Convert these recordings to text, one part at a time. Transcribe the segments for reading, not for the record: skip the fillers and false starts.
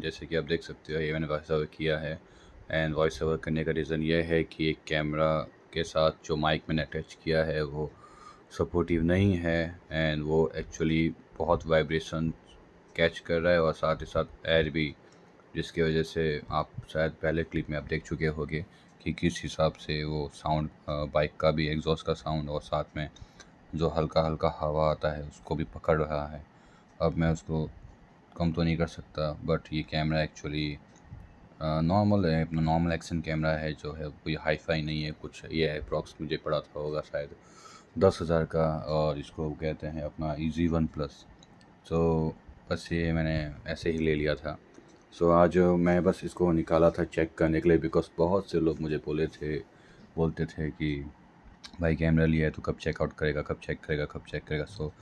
जैसे कि आप देख सकते हो ये मैंने वॉइस ओवर किया है। एंड वॉइस ओवर करने का रीज़न ये है कि एक कैमरा के साथ जो माइक मैंने अटैच किया है वो सपोर्टिव नहीं है। एंड वो एक्चुअली बहुत वाइब्रेशन कैच कर रहा है और साथ ही साथ एयर भी, जिसकी वजह से आप शायद पहले क्लिप में आप देख चुके होंगे कि किस हिसाब से वो साउंड बाइक का भी एग्जॉस्ट का साउंड और साथ में जो हल्का हल्का हवा आता है उसको भी पकड़ रहा है। अब मैं उसको कम तो नहीं कर सकता, बट ये कैमरा एक्चुअली नॉर्मल है, अपना नॉर्मल एक्शन कैमरा है जो है, कोई हाई फाई नहीं है कुछ। ये अप्रॉक्स मुझे पड़ा था होगा शायद 10,000 का, और इसको कहते हैं अपना ईजी वन प्लस। सो बस ये मैंने ऐसे ही ले लिया था। सो आज मैं बस इसको निकाला था चेक करने के लिए, बिकॉज़ बहुत से लोग मुझे बोलते थे कि भाई कैमरा लिया है तो कब चेकआउट करेगा, कब चेक करेगा, कब चेक करेगा। सो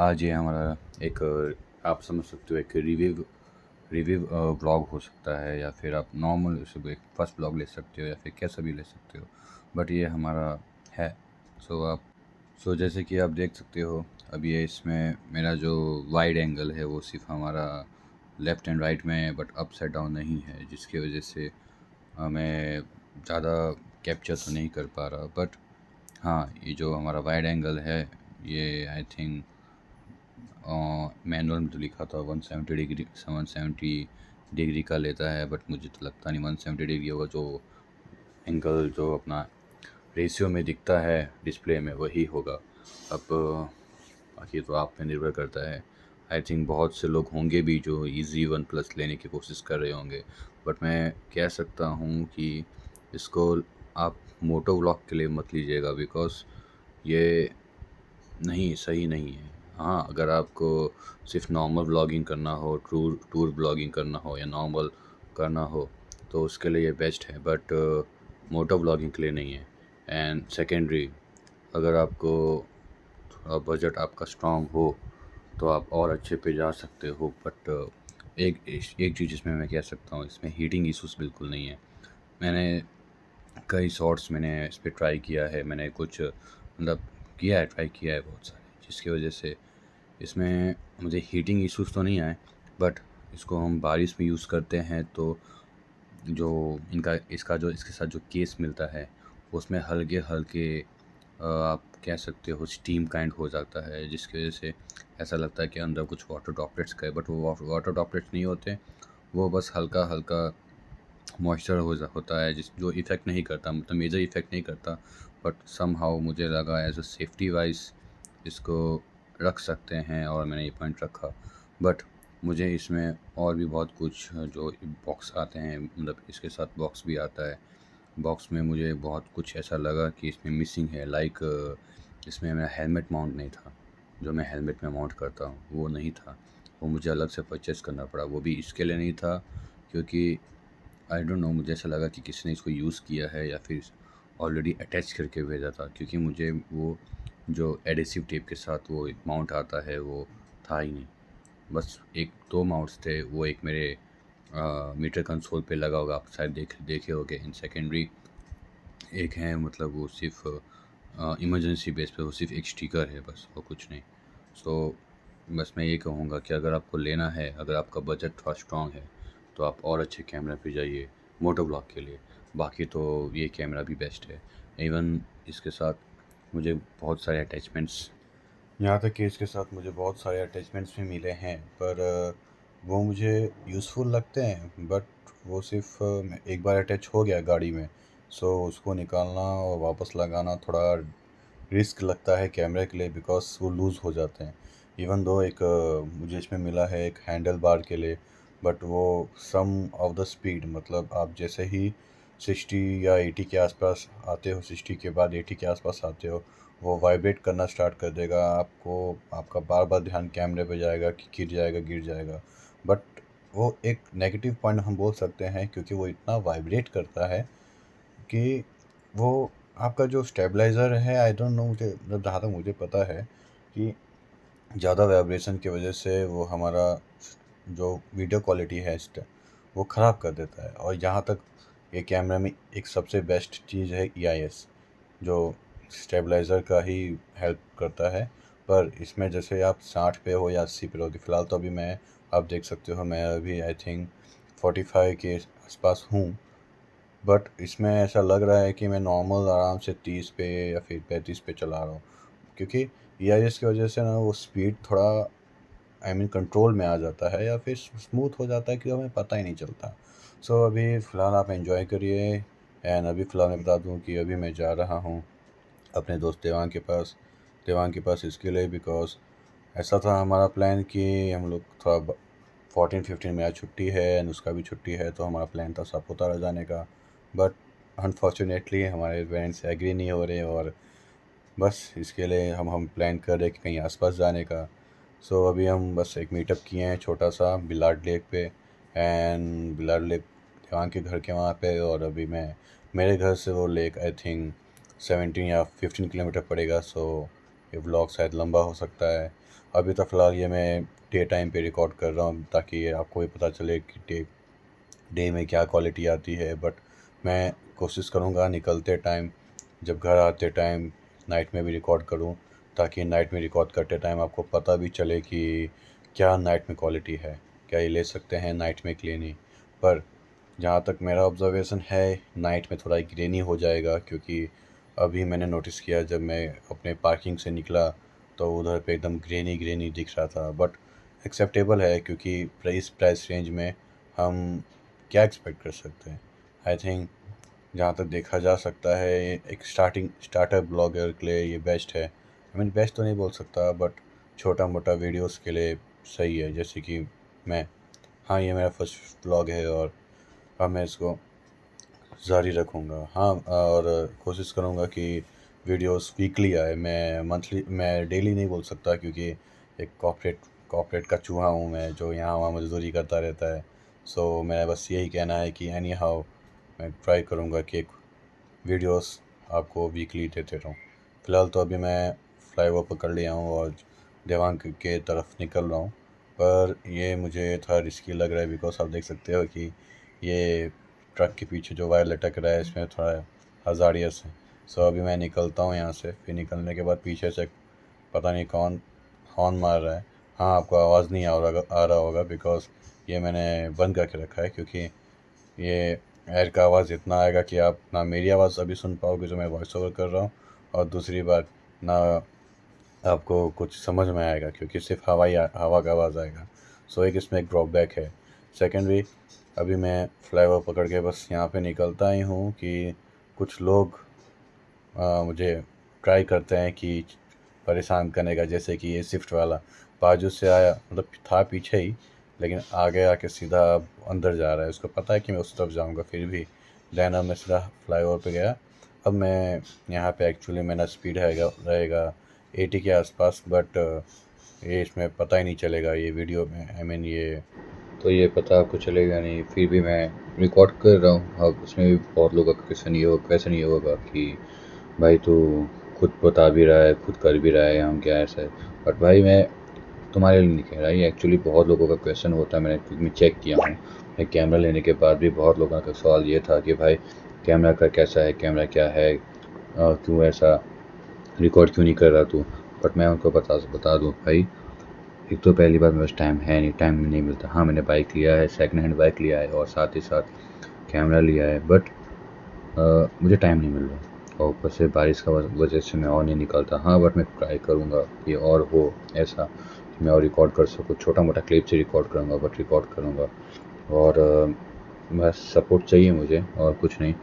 आज ये हमारा एक आप समझ सकते हो एक रिव्यू रिव्यू व्लॉग हो सकता है, या फिर आप नॉर्मल इसे एक फर्स्ट व्लॉग ले सकते हो, या फिर कैसा भी ले सकते हो, बट ये हमारा है। सो जैसे कि आप देख सकते हो, अब ये इसमें मेरा जो वाइड एंगल है वो सिर्फ हमारा लेफ़्ट एंड राइट में है, बट अप साइड डाउन नहीं है, जिसकी वजह से मैं ज़्यादा कैप्चर तो नहीं कर पा रहा। बट हाँ, ये जो हमारा वाइड एंगल है ये आई थिंक मैनुअल में तो लिखा था 170 डिग्री का लेता है, बट मुझे तो लगता नहीं 170 डिग्री होगा। जो एंगल जो अपना रेशियो में दिखता है डिस्प्ले में वही होगा। अब बाकी तो आप पे निर्भर करता है। आई थिंक बहुत से लोग होंगे भी जो इजी वन प्लस लेने की कोशिश कर रहे होंगे, बट मैं कह सकता हूँ कि इसको आप मोटो व्लॉग के लिए मत लीजिएगा, बिकॉज़ ये नहीं सही नहीं है। हाँ, अगर आपको सिर्फ नॉर्मल व्लॉगिंग करना हो, टूर टूर व्लॉगिंग करना हो या नॉर्मल करना हो तो उसके लिए ये बेस्ट है, बट मोटो व्लॉगिंग के लिए नहीं है। एंड सेकेंडरी, अगर आपको थोड़ा बजट आपका स्ट्रॉन्ग हो तो आप और अच्छे पे जा सकते हो, बट एक चीज़ इसमें मैं कह सकता हूँ, इसमें हीटिंग इश्यूज़ बिल्कुल नहीं है। मैंने कई शॉट्स मैंने इस पे ट्राई किया है, मैंने कुछ मतलब ट्राई किया है बहुत सारे, जिसकी वजह से इसमें मुझे हीटिंग इश्यूज़ तो नहीं आए। बट इसको हम बारिश में यूज़ करते हैं तो जो इसके साथ जो केस मिलता है उसमें हल्के-हल्के आप कह सकते हो स्टीम काइंड हो जाता है, जिसकी वजह से ऐसा लगता है कि अंदर कुछ वाटर ड्रॉपलेट्स का है, बट वो वाटर ड्रॉपलेट्स नहीं होते। वो बस हल्का-हल्का मॉइस्चर होता है जो इफ़ेक्ट नहीं करता, मतलब मेजर इफ़ेक्ट नहीं करता। बट समहाउ मुझे लगा एज़ अ सेफ्टी वाइज़ इसको रख सकते हैं, और मैंने ये पॉइंट रखा। बट मुझे इसमें और भी बहुत कुछ जो बॉक्स आते हैं, मतलब इसके साथ बॉक्स भी आता है। बॉक्स में मुझे बहुत कुछ ऐसा लगा कि इसमें मिसिंग है, लाइक इसमें मेरा हेलमेट माउंट नहीं था। जो मैं हेलमेट में माउंट करता हूँ वो नहीं था, वो मुझे अलग से परचेज़ करना पड़ा। वो भी इसके लिए नहीं था क्योंकि आई डोंट नो, मुझे ऐसा लगा कि किसी ने इसको यूज़ किया है या फिर ऑलरेडी अटैच करके भेजा था, क्योंकि मुझे वो जो एडेसिव टेप के साथ वो माउंट आता है वो था ही नहीं। बस 1-2 माउंट्स थे, वो एक मेरे मीटर कंसोल पे लगा होगा, आप शायद देखे होंगे। इन सेकेंडरी एक है, मतलब वो सिर्फ इमरजेंसी बेस पे वो सिर्फ एक स्टिकर है बस, और कुछ नहीं। सो बस मैं ये कहूँगा कि अगर आपको लेना है, अगर आपका बजट थोड़ा स्ट्रॉन्ग है तो आप और अच्छे कैमरा पे जाइए मोटो ब्लॉग के लिए। बाकी तो ये कैमरा भी बेस्ट है। इवन इसके साथ मुझे बहुत सारे अटैचमेंट्स, यहाँ तक कि इसके साथ मुझे बहुत सारे अटैचमेंट्स भी मिले हैं, पर वो मुझे यूज़फुल लगते हैं। बट वो सिर्फ एक बार अटैच हो गया गाड़ी में, सो उसको निकालना और वापस लगाना थोड़ा रिस्क लगता है कैमरे के लिए, बिकॉज़ वो लूज़ हो जाते हैं। इवन दो एक मुझे इसमें मिला है एक हैंडल बार के लिए, बट वो सम ऑफ द स्पीड, मतलब आप जैसे ही 60 या 80 के आसपास आते हो, 60 के बाद 80 के आसपास आते हो, वो वाइब्रेट करना स्टार्ट कर देगा। आपको आपका बार बार ध्यान कैमरे पे जाएगा कि गिर जाएगा। बट वो एक नेगेटिव पॉइंट हम बोल सकते हैं, क्योंकि वो इतना वाइब्रेट करता है कि वो आपका जो स्टेबलाइज़र है, आई डोंट नो, मुझे मतलब जहाँ तक मुझे पता है कि ज़्यादा वाइब्रेशन की वजह से वो हमारा जो वीडियो क्वालिटी है वो ख़राब कर देता है। और यहाँ तक ये कैमरा में एक सबसे बेस्ट चीज़ है EIS, जो स्टेबलाइज़र का ही हेल्प करता है। पर इसमें जैसे आप 60 पे हो या 80 पे रहोगे, फ़िलहाल तो अभी मैं, आप देख सकते हो मैं अभी आई थिंक 45 के आसपास हूँ, बट इसमें ऐसा लग रहा है कि मैं नॉर्मल आराम से 30 पे या फिर 35 पे चला रहा हूँ, क्योंकि EIS की वजह से ना वो स्पीड थोड़ा कंट्रोल में आ जाता है या फिर स्मूथ हो जाता है कि हमें पता ही नहीं चलता। सो अभी फ़िलहाल आप एंजॉय करिए। एंड अभी फ़िलहाल मैं बता दूँ कि अभी मैं जा रहा हूँ अपने दोस्त देवांग के पास इसके लिए, बिकॉज़ ऐसा था हमारा प्लान कि हम लोग थोड़ा 14-15 मेरा छुट्टी है एंड उसका भी छुट्टी है, तो हमारा प्लान था सापुतारा जाने का। बट अनफॉर्चुनेटली हमारे पेरेंट्स एग्री नहीं हो रहे, और बस इसके लिए हम प्लान कर रहे हैं कि कहीं आसपास जाने का। सो अभी हम बस एक मीटअप किए हैं छोटा सा बिलाड लेक पे, एंड बिलाड लेक देवांग के घर के वहाँ पे, और अभी मैं मेरे घर से वो लेक आई थिंक 17 या 15 किलोमीटर पड़ेगा। सो ये व्लॉग शायद लंबा हो सकता है। अभी तो फ़िलहाल ये मैं डे टाइम पे रिकॉर्ड कर रहा हूँ ताकि आपको भी पता चले कि डे में क्या क्वालिटी आती है। बट मैं कोशिश करूँगा निकलते टाइम, जब घर आते टाइम, नाइट में भी रिकॉर्ड करूँ, ताकि नाइट में रिकॉर्ड करते टाइम आपको पता भी चले कि क्या नाइट में क्वालिटी है, क्या ये ले सकते हैं नाइट में कि नहीं। पर जहाँ तक मेरा ऑब्ज़र्वेशन है, नाइट में थोड़ा ग्रेनी हो जाएगा, क्योंकि अभी मैंने नोटिस किया जब मैं अपने पार्किंग से निकला तो उधर पे एकदम ग्रेनी ग्रेनी दिख रहा था। बट एक्सेप्टेबल है, क्योंकि प्राइस रेंज में हम क्या एक्सपेक्ट कर सकते हैं। आई थिंक जहाँ तक देखा जा सकता है, एक स्टार्टअप ब्लॉगर के लिए ये बेस्ट है। बेस्ट तो नहीं बोल सकता, बट छोटा मोटा वीडियोस के लिए सही है। जैसे कि मैं, हाँ, ये मेरा फर्स्ट ब्लॉग है और अब मैं इसको जारी रखूँगा। हाँ, और कोशिश करूँगा कि वीडियोस वीकली आए। मैं डेली नहीं बोल सकता, क्योंकि एक कॉर्पोरेट का चूहा हूँ मैं, जो यहाँ वहाँ मज़दूरी करता रहता है। सो मेरा बस यही कहना है कि एनी हाउ मैं ट्राई करूँगा कि एक वीडियोस आपको वीकली देते रहूँ। फ़िलहाल तो अभी मैं फ्लाईओवर पकड़ लिया हूँ और देवांग के तरफ निकल रहा हूँ, पर ये मुझे थोड़ा रिस्की लग रहा है, बिकॉज़ आप देख सकते हो कि ये ट्रक के पीछे जो वायर लटक रहा है, इसमें थोड़ा हज़ारियस है। सो अभी मैं निकलता हूँ यहाँ से, फिर निकलने के बाद पीछे से पता नहीं कौन हॉर्न मार रहा है। हाँ, आपको आवाज़ नहीं आ रहा होगा, बिकॉज़ ये मैंने बंद करके रखा है, क्योंकि ये एयर का आवाज़ इतना आएगा कि आप ना मेरी आवाज़ अभी सुन पाओगे जो मैं वॉइस ओवर कर रहा हूँ, और दूसरी बात ना आपको कुछ समझ में आएगा, क्योंकि सिर्फ हवा का आवाज़ आएगा। सो एक इसमें एक ड्रॉबैक है। सेकेंडली, अभी मैं फ्लाईओवर पकड़ के बस यहाँ पे निकलता ही हूँ कि कुछ लोग मुझे ट्राई करते हैं कि परेशान करने का। जैसे कि ये स्विफ्ट वाला बाजू से आया, मतलब था पीछे ही, लेकिन आगे आके सीधा अब अंदर जा रहा है। उसको पता है कि मैं उस तरफ जाऊंगा, फिर भी देन अब मैं सीधा फ्लाईओवर पे गया। अब मैं यहाँ पे एक्चुअली मेरा स्पीड रहेगा 80 के आसपास, बट ये इसमें पता ही नहीं चलेगा ये वीडियो में, ये तो ये पता आपको चलेगा नहीं। फिर भी मैं रिकॉर्ड कर रहा हूँ। अब उसमें भी बहुत लोगों का क्वेश्चन ये होगा कि भाई तू खुद बता भी रहा है, खुद कर भी रहा है, हम क्या ऐसा है। बट भाई मैं तुम्हारे लिए नहीं कह रहा, ये एक्चुअली बहुत लोगों का क्वेश्चन होता है। मैं चेक किया हूँ, मैं कैमरा लेने के बाद भी बहुत लोगों का सवाल ये था कि भाई कैमरा का कैसा है, कैमरा क्या है, क्यों ऐसा रिकॉर्ड क्यों नहीं कर रहा तू। बट मैं उनको बता दूँ भाई, एक तो पहली बात मेरे पास टाइम है नहीं, टाइम नहीं मिलता। हाँ, मैंने बाइक लिया है, सेकंड हैंड बाइक लिया है, और साथ ही साथ कैमरा लिया है, बट मुझे टाइम नहीं मिल रहा, और ऊपर से बारिश का वजह से मैं और नहीं निकलता। हाँ, बट मैं ट्राई करूँगा कि और हो ऐसा कि मैं और रिकॉर्ड कर सकूँ। छोटा मोटा क्लिप से रिकॉर्ड करूँगा, बट रिकॉर्ड करूँगा। और बस सपोर्ट चाहिए मुझे, और कुछ नहीं।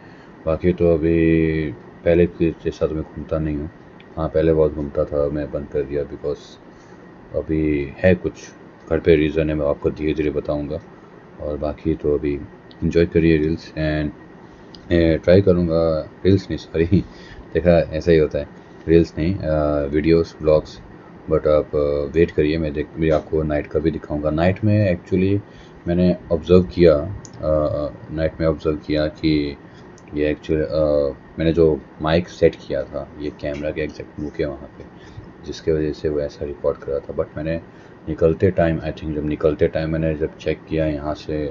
बाकी तो अभी पहले के जैसा तो मैं घूमता नहीं हूँ। हाँ, पहले बहुत घूमता था, मैं बंद कर दिया, बिकॉज अभी है कुछ घर पे रीज़न है, मैं आपको धीरे धीरे बताऊँगा। और बाकी तो अभी इन्जॉय करिए रील्स, एंड ट्राई करूँगा, रील्स नहीं सॉरी देखा ऐसा ही होता है, रील्स नहीं, वीडियोस ब्लॉग्स। बट आप वेट करिए, मैं आपको नाइट का भी दिखाऊंगा। नाइट में एक्चुअली मैंने नाइट में ऑब्ज़र्व किया कि ये मैंने जो माइक सेट किया था ये कैमरा के एग्जैक्ट मुँह के वहाँ पे, जिसके वजह से वो ऐसा रिकॉर्ड कर रहा था। बट मैंने निकलते टाइम मैंने जब चेक किया यहाँ से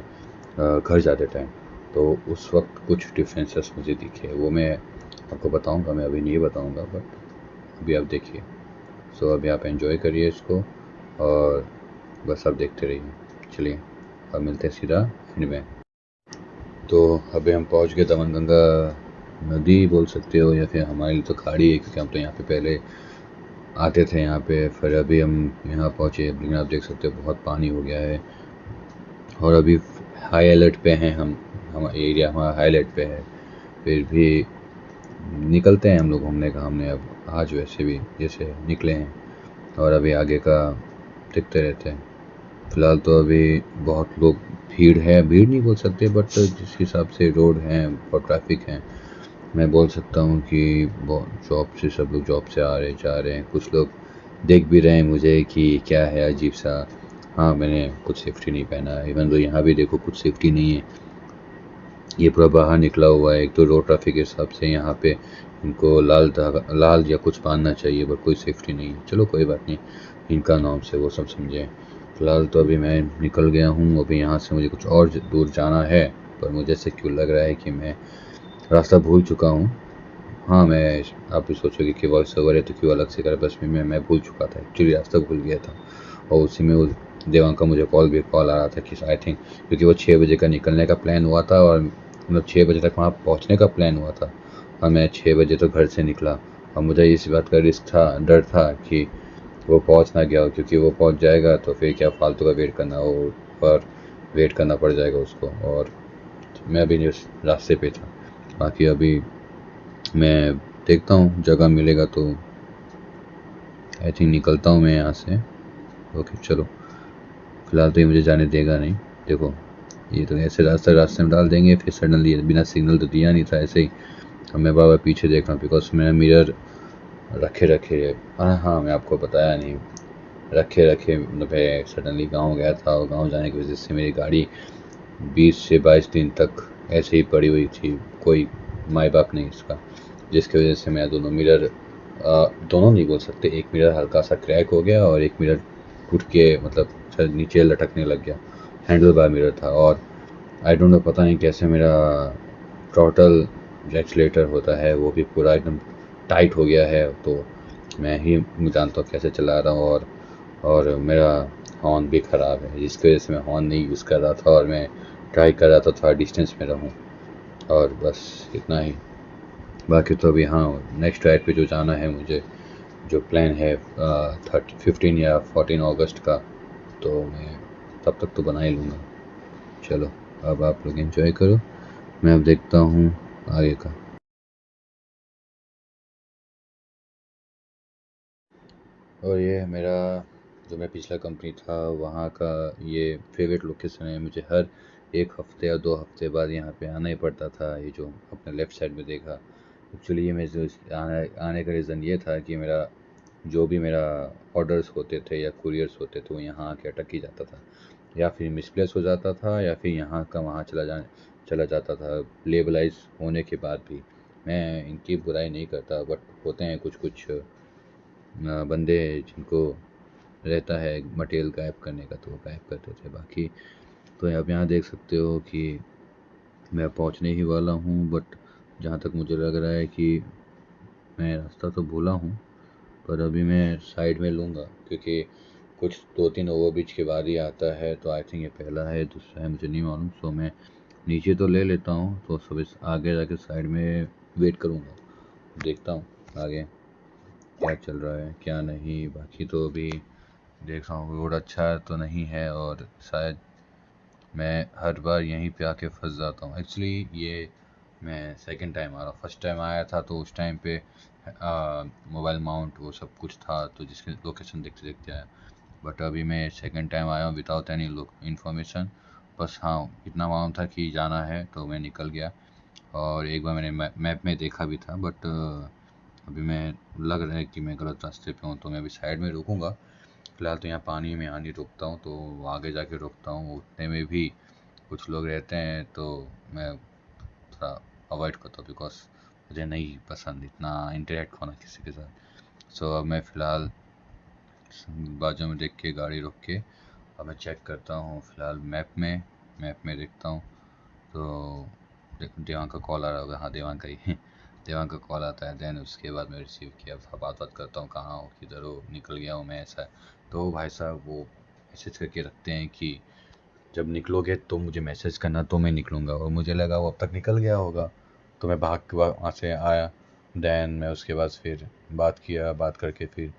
घर जाते टाइम, तो उस वक्त कुछ डिफरेंसेस मुझे दिखे। वो मैं आपको बताऊंगा, मैं अभी नहीं बताऊंगा, बट अभी आप देखिए। सो अभी आप एंजॉय करिए इसको, और बस आप देखते रहिए। चलिए अब मिलते हैं सीधा एंड में। तो अभी हम पहुंच गए दमनगंगा नदी बोल सकते हो, या फिर हमारे लिए तो खाड़ी है, क्योंकि हम तो यहाँ पे पहले आते थे यहाँ पे। फिर अभी हम यहाँ पहुँचे, लेकिन आप देख सकते हो बहुत पानी हो गया है। और अभी हाई अलर्ट पे हैं हम एरिया हमारा हाई अलर्ट पे है। फिर भी निकलते हैं हम लोग घूमने का। हमने अब आज वैसे भी जैसे निकले हैं, और अभी आगे का देखते रहते हैं। फ़िलहाल तो अभी बहुत लोग, भीड़ है, भीड़ नहीं बोल सकते, बट जिस हिसाब से रोड हैं और ट्रैफिक है, मैं बोल सकता हूँ कि बहुत जॉब से सब लोग जॉब से आ रहे जा रहे हैं। कुछ लोग देख भी रहे हैं मुझे कि क्या है अजीब सा। हाँ, मैंने कुछ सेफ्टी नहीं पहना है, इवन तो यहाँ भी देखो कुछ सेफ्टी नहीं है। ये पूरा बाहर निकला हुआ है। एक तो रोड ट्रैफिक के हिसाब से यहाँ पे इनको लाल धागा, लाल या कुछ बांधना चाहिए, बट कोई सेफ्टी नहीं है। चलो कोई बात नहीं, इनका नाम से वो सब समझें। फ़िलहाल तो अभी मैं निकल गया हूँ। अभी यहाँ से मुझे कुछ और दूर जाना है, पर मुझे ऐसे क्यों लग रहा है कि मैं रास्ता भूल चुका हूँ। हाँ, मैं, आप भी सोचोगे कि वॉइस ओवर है तो क्यों अलग से कर, बस में मैं भूल चुका था, एक्चुअली रास्ता भूल गया था। और उसी में वो देवांग का मुझे कॉल आ रहा था कि आई थिंक, क्योंकि वो 6 बजे का निकलने का प्लान हुआ था, और मतलब 6 बजे तक वहाँ पहुँचने का प्लान हुआ था, और मैं 6 बजे तो घर से निकला। और मुझे इस बात का रिस्क था, डर था कि वो पहुँच ना गया हो, क्योंकि वो पहुँच जाएगा तो फिर क्या फालतू का वेट करना हो, पर वेट करना पड़ जाएगा उसको। और मैं अभी उस रास्ते पे था। बाकी अभी मैं देखता हूँ, जगह मिलेगा तो आई थिंक निकलता हूँ मैं यहाँ से। ओके चलो, फ़िलहाल तो ये मुझे जाने देगा नहीं। देखो, ये तो ऐसे रास्ते में डाल देंगे, फिर सडनली बिना सिग्नल तो दिया नहीं था ऐसे ही। अब मैं बार बार पीछे देख रहा हूँ, बिकॉज मैंने मिरर रखे हाँ, मैं आपको बताया नहीं, रखे मतलब है। सडनली गाँव गया था, और गाँव जाने की वजह से मेरी गाड़ी 20 से 22 दिन तक ऐसे ही पड़ी हुई थी, कोई माँ बाप नहीं इसका, जिसकी वजह से मैं दोनों नहीं बोल सकते, एक मिरर हल्का सा क्रैक हो गया और एक मिरर टूट के मतलब शायद नीचे लटकने लग गया। हैंडल बार मिरर था, और आई डोंट नो, पता नहीं कैसे मेरा टोटल एक्सीलेटर होता है वो भी पूरा एकदम टाइट हो गया है। तो मैं ही जानता हूँ कैसे चला रहा हूँ। और मेरा हॉर्न भी ख़राब है, जिसकी वजह से मैं हॉर्न नहीं यूज़ कर रहा था, और मैं ट्राई कर रहा था थोड़ा डिस्टेंस में रहूँ। और बस इतना ही। बाकी तो अभी हाँ, नेक्स्ट राइड पे जो जाना है मुझे, जो प्लान है 15 या 14 अगस्त का, तो मैं तब तक तो बना ही लूँगा। चलो, अब आप लोग एंजॉय करो, मैं अब देखता हूँ आगे का। और ये मेरा, जो मैं पिछला कंपनी था वहाँ का ये फेवरेट लोकेशन है। मुझे हर 1 हफ्ते या 2 हफ्ते बाद यहाँ पे आना ही पड़ता था। ये जो अपने लेफ़्ट साइड में देखा, एक्चुअली ये मैं जो आने का रीज़न ये था कि जो भी मेरा ऑर्डर्स होते थे या कुरियर्स होते थे, वो यहाँ आके अटक ही जाता था, या फिर मिसप्लेस हो जाता था, या फिर यहाँ का वहाँ चला जाता था लेबलाइज होने के बाद भी। मैं इनकी बुराई नहीं करता, बट होते हैं कुछ कुछ बंदे जिनको रहता है मटेरियल गायब करने का, तो वो गायब करते थे। बाकी तो आप यहाँ देख सकते हो कि मैं पहुँचने ही वाला हूँ, बट जहाँ तक मुझे लग रहा है कि मैं रास्ता तो भूला हूँ, पर अभी मैं साइड में लूँगा, क्योंकि कुछ 2-3 ओवरब्रिज के बाद ही आता है। तो आई थिंक ये पहला है, दूसरा है मुझे नहीं मालूम। सो मैं नीचे तो ले लेता हूँ, तो सब इस आगे जाके साइड में वेट करूँगा, देखता हूँ आगे क्या चल रहा है क्या नहीं। बाकी तो अभी देख रहा हूँ रोड अच्छा तो नहीं है, और शायद मैं हर बार यहीं पे आके फंस जाता हूँ। एक्चुअली ये मैं सेकंड टाइम आ रहा हूँ। फर्स्ट टाइम आया था तो उस टाइम पे मोबाइल माउंट वो सब कुछ था, तो जिसकी लोकेशन देखते देखते आया। बट अभी मैं सेकंड टाइम आया हूँ विदाउट एनी इन्फॉर्मेशन। बस हाँ, इतना मालूम था कि जाना है, तो मैं निकल गया। और एक बार मैंने मैप में देखा भी था, बट अभी मैं लग रहा है कि मैं गलत रास्ते पे हूँ, तो मैं अभी साइड में रुकूँगा। फ़िलहाल तो यहाँ पानी में आनी रुकता हूँ, तो आगे जाके रुकता हूँ। उतने में भी कुछ लोग रहते हैं, तो मैं थोड़ा अवॉइड करता हूँ, बिकॉज मुझे नहीं पसंद इतना इंटरेक्ट होना किसी के साथ। सो अब मैं फ़िलहाल बाजू में देख के गाड़ी रोक के अब मैं चेक करता हूँ फ़िलहाल मैप में देखता हूँ। तो देवांग का कॉल आ रहा होगा, हाँ देवांग का ही देवांग का कॉल आता है। देन उसके बाद मैं रिसीव किया, बात करता हूँ, कहाँ हो, किधर हो, निकल गया हूँ मैं, ऐसा। तो भाई साहब वो मैसेज करके रखते हैं कि जब निकलोगे तो मुझे मैसेज करना, तो मैं निकलूँगा। और मुझे लगा वो अब तक निकल गया होगा, तो मैं भाग के वहाँ से आया। देन मैं उसके बाद फिर बात किया, बात करके फिर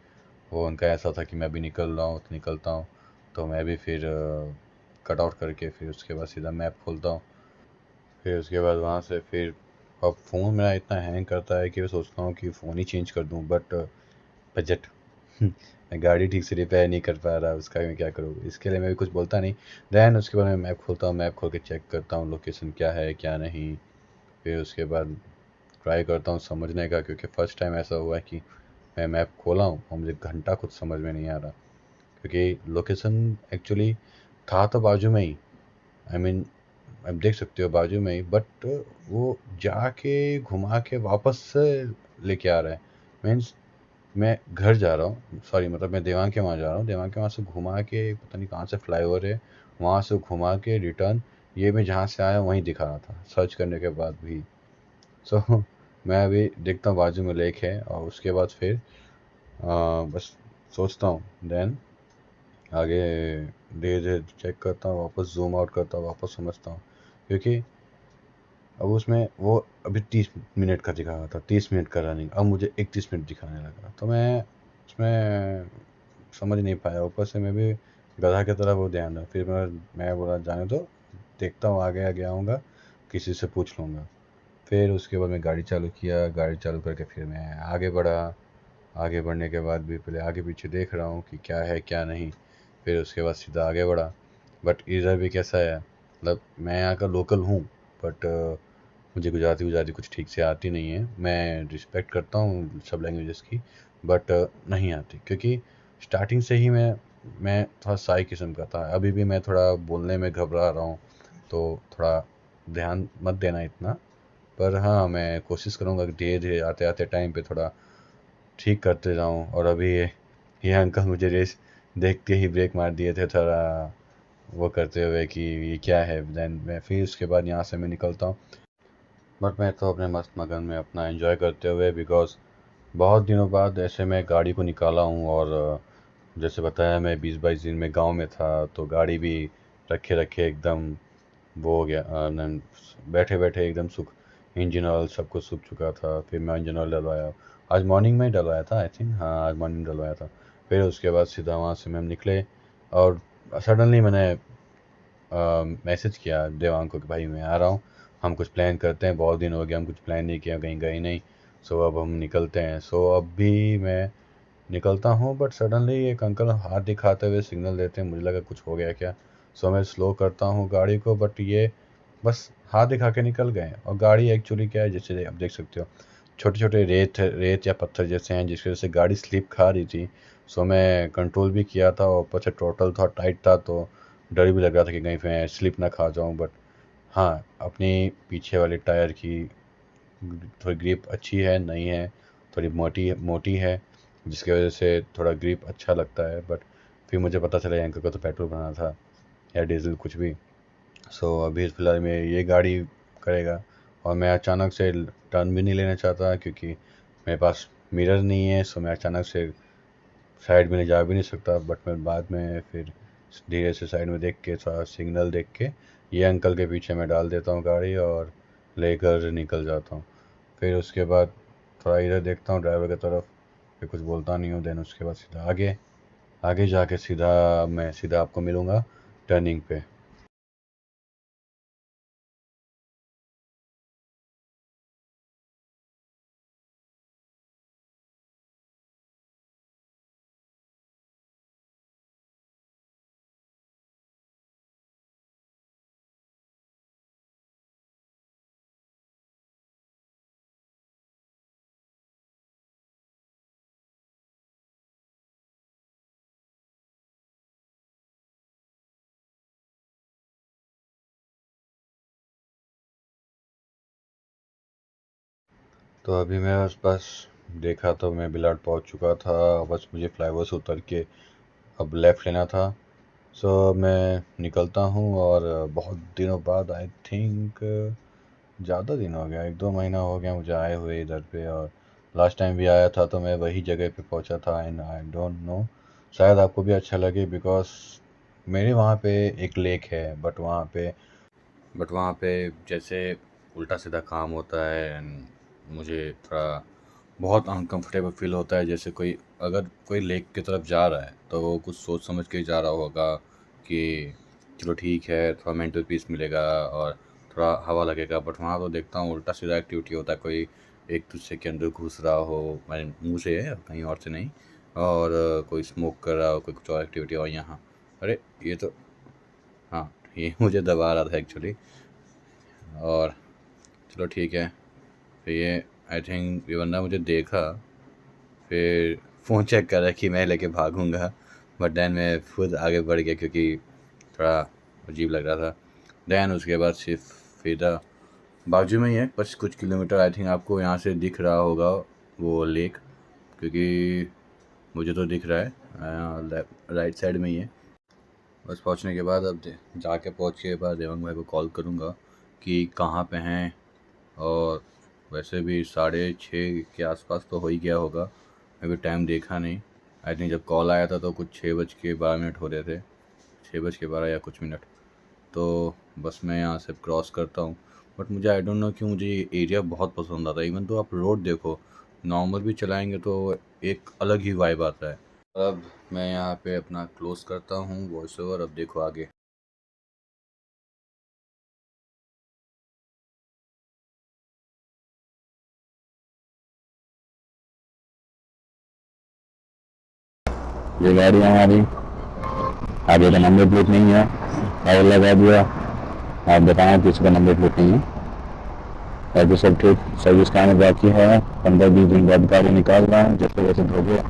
वो उनका ऐसा था कि मैं अभी निकल रहा हूँ तो निकलता हूँ। तो मैं भी फिर कट आउट करके फिर उसके बाद सीधा मैप खोलता हूँ। फिर उसके बाद वहाँ से फिर अब फ़ोन मेरा इतना हैंग करता है कि मैं सोचता हूँ कि फ़ोन ही चेंज कर दूँ, बट बजट मैं गाड़ी ठीक से रिपेयर नहीं कर पा रहा, उसका मैं क्या करूँ? इसके लिए मैं भी कुछ बोलता नहीं। देन उसके बाद मैं मैप खोलता हूँ, मैप खोल के चेक करता हूँ लोकेशन क्या है क्या नहीं। फिर उसके बाद ट्राई करता हूँ समझने का, क्योंकि फ़र्स्ट टाइम ऐसा हुआ है कि मैं मैप खोला हूँ और मुझे घंटा कुछ समझ में नहीं आ रहा, क्योंकि लोकेशन एक्चुअली था तो बाजू में ही। आई मीन आप देख सकते हो बाजू में ही, बट वो जाके घुमा के वापस से लेके आ रहा है। मीन्स मैं घर जा रहा हूँ, सॉरी मतलब मैं देवांग के वहाँ जा रहा हूँ, देवांग के वहाँ से घुमा के पता नहीं कहाँ से फ्लाईओवर है, वहाँ से घुमा के रिटर्न ये मैं जहाँ से आया वहीं दिखा रहा था सर्च करने के बाद भी। सो मैं अभी देखता हूँ बाजू में लेक है, और उसके बाद फिर बस सोचता हूँ। देन आगे धीरे धीरे चेक करता हूँ, वापस जूम आउट करता हूँ, वापस समझता हूँ, क्योंकि अब उसमें वो अभी 30 मिनट का दिखा रहा था, 30 मिनट का रनिंग, अब मुझे 31 मिनट दिखाने लगा। तो मैं उसमें समझ नहीं पाया, ऊपर से मैं भी गधा की तरह वो ध्यान रहा। फिर मैं बोला जाने दो, देखता हूँ आगे आगे आऊँगा, किसी से पूछ लूँगा। फिर उसके बाद मैं गाड़ी चालू किया, गाड़ी चालू करके फिर मैं आगे बढ़ा। आगे बढ़ने के बाद भी पहले आगे पीछे देख रहा हूँ कि क्या है क्या नहीं। फिर उसके बाद सीधा आगे बढ़ा। बट इधर भी कैसा है, मतलब मैं यहाँ का लोकल हूँ, बट मुझे गुजराती गुजराती कुछ ठीक से आती नहीं है। मैं रिस्पेक्ट करता हूँ सब लैंग्वेजेस की, बट नहीं आती, क्योंकि स्टार्टिंग से ही मैं थोड़ा साई किस्म का था। अभी भी मैं थोड़ा बोलने में घबरा रहा हूँ, तो थोड़ा ध्यान मत देना इतना। पर हाँ, मैं कोशिश करूँगा कि धीरे धीरे आते आते टाइम पे थोड़ा ठीक करते जाऊँ। और अभी ये अंकल मुझे रेस देखते ही ब्रेक मार दिए थे, थोड़ा वो करते हुए कि ये क्या है। देन मैं फिर उसके बाद यहाँ से मैं निकलता हूँ, बट मैं तो अपने मस्त मगन में अपना एंजॉय करते हुए, बिकॉज़ बहुत दिनों बाद ऐसे मैं गाड़ी को निकाला हूँ। और जैसे बताया मैं 20-22 दिन में गांव में था, तो गाड़ी भी रखे रखे एकदम वो हो गया। बैठे बैठे एकदम सूख, इंजन ऑयल सब कुछ सूख चुका था। फिर मैं इंजन ऑयल डलवाया, आज मॉर्निंग में ही डलवाया था आई थिंक, हाँ आज मॉर्निंग डलवाया था। फिर उसके बाद सीधा वहाँ से हम निकले, और सडनली मैंने मैसेज किया देवांग को कि भाई मैं आ रहा हूँ, हम कुछ प्लान करते हैं, बहुत दिन हो गया हम कुछ प्लान नहीं किया, कहीं गए नहीं। सो अब हम निकलते हैं। सो अब भी मैं निकलता हूँ, बट सडनली एक अंकल हाथ दिखाते हुए सिग्नल देते हैं, मुझे लगा कुछ हो गया क्या। सो मैं स्लो करता हूँ गाड़ी को, बट ये बस हाथ दिखा के निकल गए। और गाड़ी एक्चुअली क्या है, जैसे आप देख सकते हो छोटे छोटे रेत रेत या पत्थर जैसे हैं, जिसकी वजह से गाड़ी स्लिप खा रही थी। सो मैं कंट्रोल भी किया था, और ऊपर से टोटल था टाइट था, तो डर भी लग रहा था कि कहीं मैं स्लिप ना खा जाऊँ। बट हाँ, अपनी पीछे वाले टायर की थोड़ी ग्रिप अच्छी है, नहीं है, थोड़ी मोटी मोटी है, जिसकी वजह से थोड़ा ग्रिप अच्छा लगता है। बट फिर मुझे पता चला अंकल को तो पेट्रोल भरना था या डीजल कुछ भी। सो अभी फ़िलहाल मैं ये गाड़ी करेगा। और मैं अचानक से टर्न भी नहीं लेना चाहता, क्योंकि मेरे पास मिरर नहीं है। सो मैं अचानक से साइड में जा भी नहीं सकता। बट मैं बाद में फिर धीरे से साइड में देख के, थोड़ा सिग्नल देख के, ये अंकल के पीछे मैं डाल देता हूँ गाड़ी और लेकर निकल जाता हूँ। फिर उसके बाद थोड़ा इधर देखता हूँ ड्राइवर की तरफ, फिर कुछ बोलता नहीं हूँ। देन उसके बाद सीधा आगे आगे जाके सीधा मैं सीधा आपको मिलूँगा टर्निंग पे। तो अभी मैं बस देखा तो मैं बिलाट पहुंच चुका था। बस मुझे फ्लाईओवर से उतर के अब लेफ़्ट लेना था। सो मैं निकलता हूँ, और बहुत दिनों बाद आई थिंक ज़्यादा दिन हो गया, 1-2 महीना हो गया मुझे आए हुए इधर पे। और लास्ट टाइम भी आया था तो मैं वही जगह पे पहुँचा था। एंड आई डोंट नो, शायद आपको भी अच्छा लगे, बिकॉज़ मेरे वहाँ पे एक लेक है, बट वहाँ पे जैसे उल्टा सीधा काम होता है एंड मुझे थोड़ा बहुत अनकंफर्टेबल फील होता है। जैसे कोई अगर कोई लेक की तरफ जा रहा है तो वो कुछ सोच समझ के ही जा रहा होगा कि चलो ठीक है, थोड़ा मेंटल पीस मिलेगा और थोड़ा हवा लगेगा। बट वहाँ तो देखता हूँ उल्टा सीधा एक्टिविटी होता है, कोई एक दूसरे के अंदर घुस रहा हो, मैंने मुँह से है कहीं और से नहीं, और कोई स्मोक कर रहा हो, कोई कुछ और एक्टिविटी। और यहाँ अरे ये तो, हाँ, ये मुझे दबा रहा था एक्चुअली। और चलो ठीक है, फिर ये आई थिंक ये बंदा मुझे देखा, फिर फ़ोन चेक करा कि मैं लेके भागूंगा, बट देन मैं खुद आगे बढ़ गया क्योंकि थोड़ा अजीब लग रहा था। देन उसके बाद सिर्फ सीधा बाजू में ही है, बस कुछ किलोमीटर, आई थिंक आपको यहाँ से दिख रहा होगा वो लेक, क्योंकि मुझे तो दिख रहा है राइट साइड में ही है। बस पहुँचने के बाद अब जाके पहुँच के बाद देवंग भाई को कॉल करूँगा कि कहाँ पे हैं। और वैसे भी 6:30 के आसपास तो हो ही गया होगा, मैं भी टाइम देखा नहीं। आई थिंक जब कॉल आया था तो कुछ 6:12 हो रहे थे, 6:12 या कुछ मिनट। तो बस मैं यहाँ से क्रॉस करता हूँ। बट मुझे आई डोंट नो क्यों मुझे ये एरिया बहुत पसंद आता है। इवन तो आप रोड देखो, नॉर्मल भी चलाएंगे तो एक अलग ही वाइब आता है। अब मैं यहाँ पे अपना क्लोज करता हूँ वॉइस ओवर। अब देखो आगे। ये गाड़ी हमारी, आगे का नंबर प्लेट नहीं है और लगा दिया। आप बताएं कि इसका नंबर प्लेट नहीं है। बाकी सब ठीक, सर्विस का आने बाकी है। 15-20 दिन बाद गाड़ी निकाल रहा हूँ, जैसे वैसे धो गया।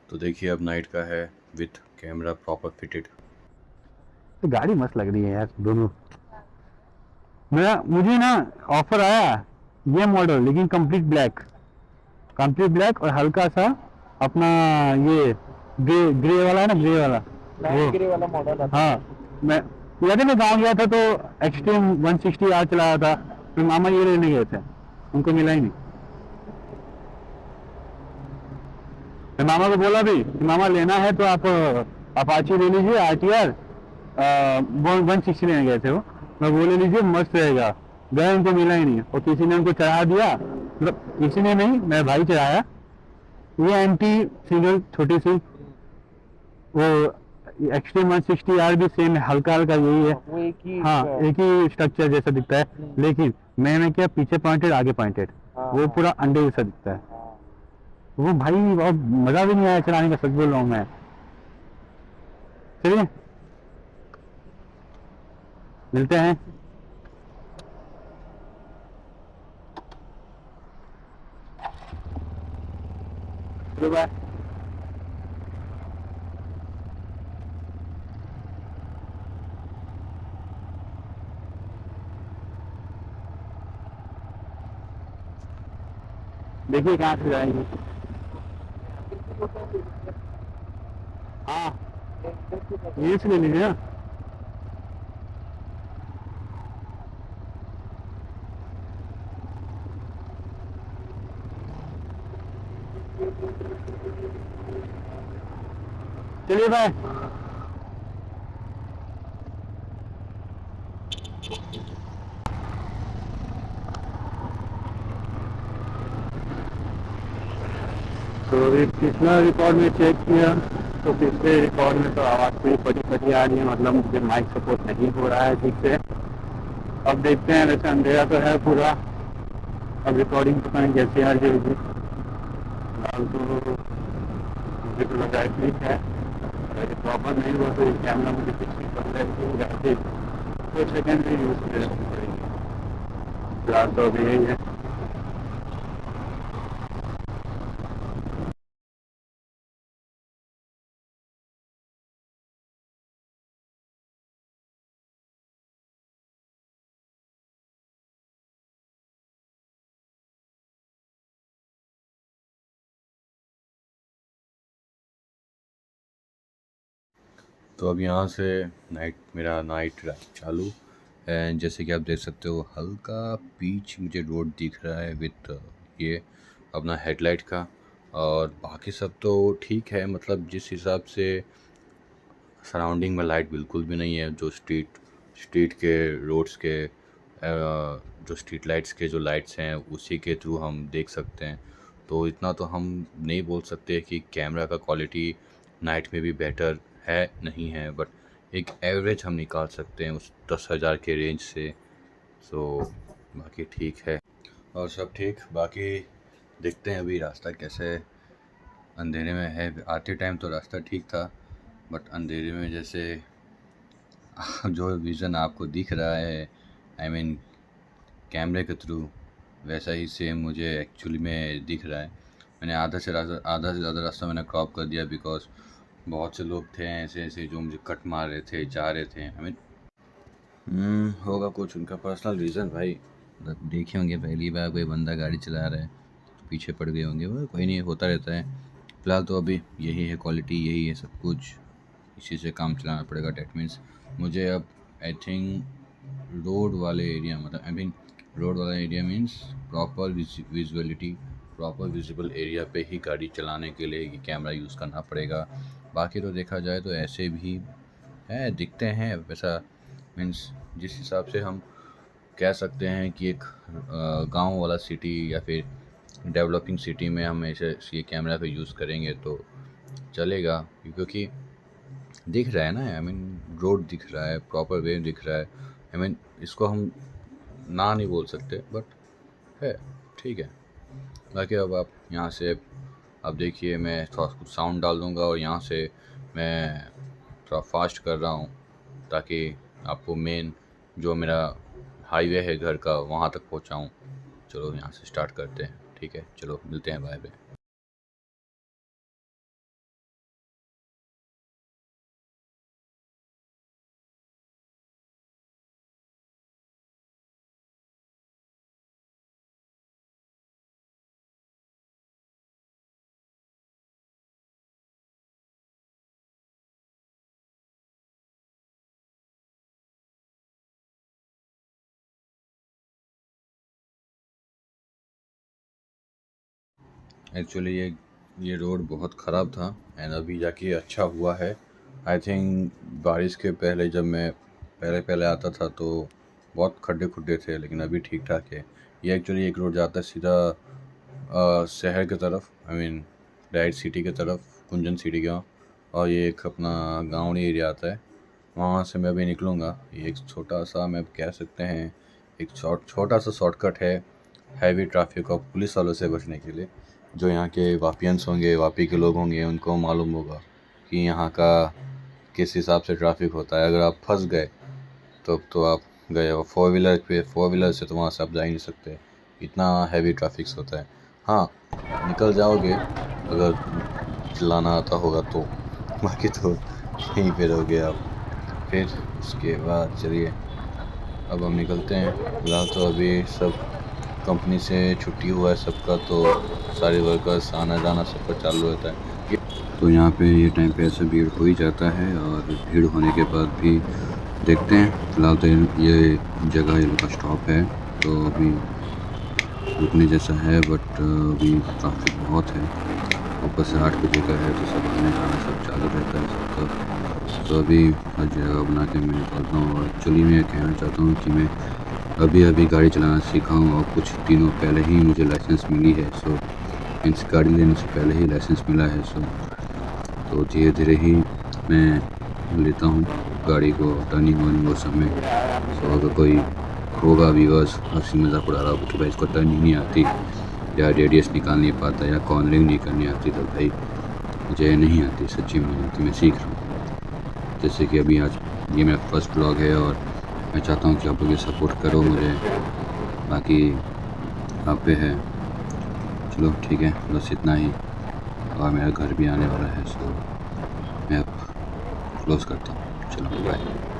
तो देखिए अब नाइट का है विथ कैमरा प्रॉपर फिटेड। तो गाड़ी मस्त लग रही है यार दोनों। मेरा मुझे ना ऑफर आया ये मॉडल, लेकिन कंप्लीट ब्लैक और हल्का सा अपना ये ग्रे ग्रे वाला है ना, ग्रे वाला वो ग्रे वाला मॉडल। हाँ, मैं याद है मैं गाँव गया था तो एक्सट्रीम 160R चलाया था। फिर मामा ये लेने गए थे, उनको मिला ही नहीं। मैं मामा को बोला भी कि मामा लेना है तो आप अपाची ले लीजिए, RTR 160 लेने गए थे वो। मैं बोले लीजिए मस्त रहेगा, गए उनको मिला ही नहीं और किसी ने उनको चढ़ा दिया, मतलब किसी ने नहीं, मेरा भाई चढ़ाया। ये एंटी सिंगल छोटी सी वो एक्सट्रीम 160R भी सेम है, हल्का हल्का यही है वो एक ही। हाँ, एक ही स्ट्रक्चर जैसा दिखता है, लेकिन मैंने क्या पीछे पॉइंटेड आगे पॉइंटेड, वो पूरा अंडे जैसा दिखता है। वो भाई बहुत मजा भी नहीं आया चलाने का, सच बोल रहा हूँ मैं। चलिए मिलते हैं। बाय। देखिए कहाँ से जाएंगे। हाँ, ये से ले लीजिए ना। चलिए बाय। तो पिछला रिकॉर्ड में चेक किया तो पिछले रिकॉर्ड में तो आवाज़ पूरी फटी फटी आ रही है, मतलब मुझे माइक सपोर्ट नहीं हो रहा है ठीक से। अब देखते हैं, वैसे अंधेरा तो है पूरा। अब रिकॉर्डिंग पता नहीं कैसे आ जाएगी। फिलहाल तो मुझे तो लगा है ठीक है, अगर प्रॉपर नहीं हुआ तो ये कैमरा मुझे पिछली 15 से 2 सेकेंड भी यूज़ करनी पड़ेगी। फिलहाल तो अभी यही है। तो अब यहाँ से मेरा नाइट चालू। एंड जैसे कि आप देख सकते हो हल्का पीच मुझे रोड दिख रहा है विथ ये अपना हेडलाइट का। और बाकी सब तो ठीक है, मतलब जिस हिसाब से सराउंडिंग में लाइट बिल्कुल भी नहीं है, जो स्ट्रीट के रोड्स के जो स्ट्रीट लाइट्स के जो लाइट्स हैं उसी के थ्रू हम देख सकते हैं। तो इतना तो हम नहीं बोल सकते कि कैमरा का क्वालिटी नाइट में भी बेटर है नहीं है, बट एक एवरेज हम निकाल सकते हैं उस 10,000 के रेंज से। सो बाकी ठीक है और सब ठीक। बाकी देखते हैं अभी रास्ता कैसे अंधेरे में है। आते टाइम तो रास्ता ठीक था, बट अंधेरे में जैसे जो विज़न आपको दिख रहा है, आई मीन कैमरे के थ्रू, वैसा ही सेम मुझे एक्चुअली में दिख रहा है। मैंने आधा से ज़्यादा रास्ता मैंने क्रॉप कर दिया, बिकॉज बहुत से लोग थे ऐसे जो मुझे कट मार रहे थे, जा रहे थे। आई मीन होगा कुछ उनका पर्सनल रीज़न भाई। मतलब देखे होंगे पहली बार कोई बंदा गाड़ी चला रहा है तो पीछे पड़ गए होंगे, वो कोई नहीं, होता रहता है। फ़िलहाल तो अभी यही है क्वालिटी, यही है सब कुछ, इसी से काम चलाना पड़ेगा। डैट मीन्स मुझे अब आई थिंक रोड वाले एरिया, मतलब आई मीन रोड वाला area means proper visuality, proper visible area पे ही गाड़ी चलाने के लिए ये कैमरा यूज़ करना पड़ेगा। बाकी तो देखा जाए तो ऐसे भी है, दिखते हैं वैसा। मीन्स जिस हिसाब से हम कह सकते हैं कि एक गांव वाला सिटी या फिर डेवलपिंग सिटी में हम ऐसे ये कैमरा का यूज़ करेंगे तो चलेगा, क्योंकि दिख रहा है ना। आई मीन रोड दिख रहा है, प्रॉपर वे दिख रहा है। आई मीन इसको हम ना नहीं बोल सकते, बट है ठीक है। बाकी अब आप यहाँ से अब देखिए, मैं थोड़ा कुछ साउंड डाल दूँगा और यहाँ से मैं थोड़ा फास्ट कर रहा हूँ ताकि आपको मेन जो मेरा हाईवे है घर का वहाँ तक पहुँचाऊँ। चलो यहाँ से स्टार्ट करते हैं, ठीक है, चलो मिलते हैं, बाय बाय। एक्चुअली ये रोड बहुत ख़राब था एंड अभी जाके अच्छा हुआ है। आई थिंक बारिश के पहले जब मैं पहले आता था तो बहुत खड्डे खुड्डे थे, लेकिन अभी ठीक ठाक है। ये एक्चुअली एक रोड जाता है सीधा शहर की तरफ, आई मीन डायरेक्ट सिटी की तरफ, कुंजन सिटी का। और ये एक अपना गाँवड़ी एरिया आता है, वहाँ से मैं अभी निकलूँगा। ये एक छोटा सा, मैं कह सकते हैं एक छोटा सा शॉर्टकट है हैवी ट्रैफिक और पुलिस वालों से बचने के लिए। जो यहाँ के वापियंस होंगे, वापी के लोग होंगे, उनको मालूम होगा कि यहाँ का किस हिसाब से ट्रैफिक होता है। अगर आप फंस गए तो आप गए। और फोर व्हीलर से तो वहाँ से आप जा ही नहीं सकते, इतना हैवी ट्रैफिक होता है। हाँ, निकल जाओगे अगर चलाना आता होगा तो, बाकी तो यहीं पे रहोगे आप। फिर उसके बाद चलिए अब हम निकलते हैं। फिलहाल तो अभी सब कंपनी से छुट्टी हुआ है सबका, तो सारे वर्कर्स आना जाना सबका चालू रहता है। तो यहाँ पे ये टाइम पे ऐसे भीड़ हो ही जाता है, और भीड़ होने के बाद भी देखते हैं। फिलहाल तो ये जगह ये का स्टॉप है, तो अभी रुकने जैसा है, बट अभी ट्रैफिक बहुत है। ऊपर से 8 बजे का है तो सब आने जाना सब चालू रहता है सबका। तो अभी हर जगह बना के मैं निकलता हूँ। और एक्चुअली मैं कहना चाहता हूँ कि मैं अभी गाड़ी चलाना सीखा हूँ और कुछ दिनों पहले ही मुझे लाइसेंस मिली है। सो मीन्स गाड़ी लेने से पहले ही लाइसेंस मिला है। सो तो धीरे धीरे ही मैं लेता हूँ गाड़ी को, टर्निंग वर्निंग वो सब में। सो अगर कोई होगा व्यूअर्स हंसी मजाक उड़ा रहा हो कि भाई इसको टर्निंग नहीं आती, या रेडियस निकाल नहीं पाता, या कॉर्नरिंग नहीं करनी आती, तो भाई मुझे नहीं आती, सच्ची में नहीं आती, मैं सीख रहा हूँ। जैसे कि अभी आज ये मेरा फर्स्ट ब्लॉग है और मैं चाहता हूँ कि आप लोग ये सपोर्ट करो मुझे। बाकी आप पे है, चलो ठीक है, बस इतना ही। और मेरा घर भी आने वाला है, सो मैं अब क्लोज़ करता हूँ। चलो बाय।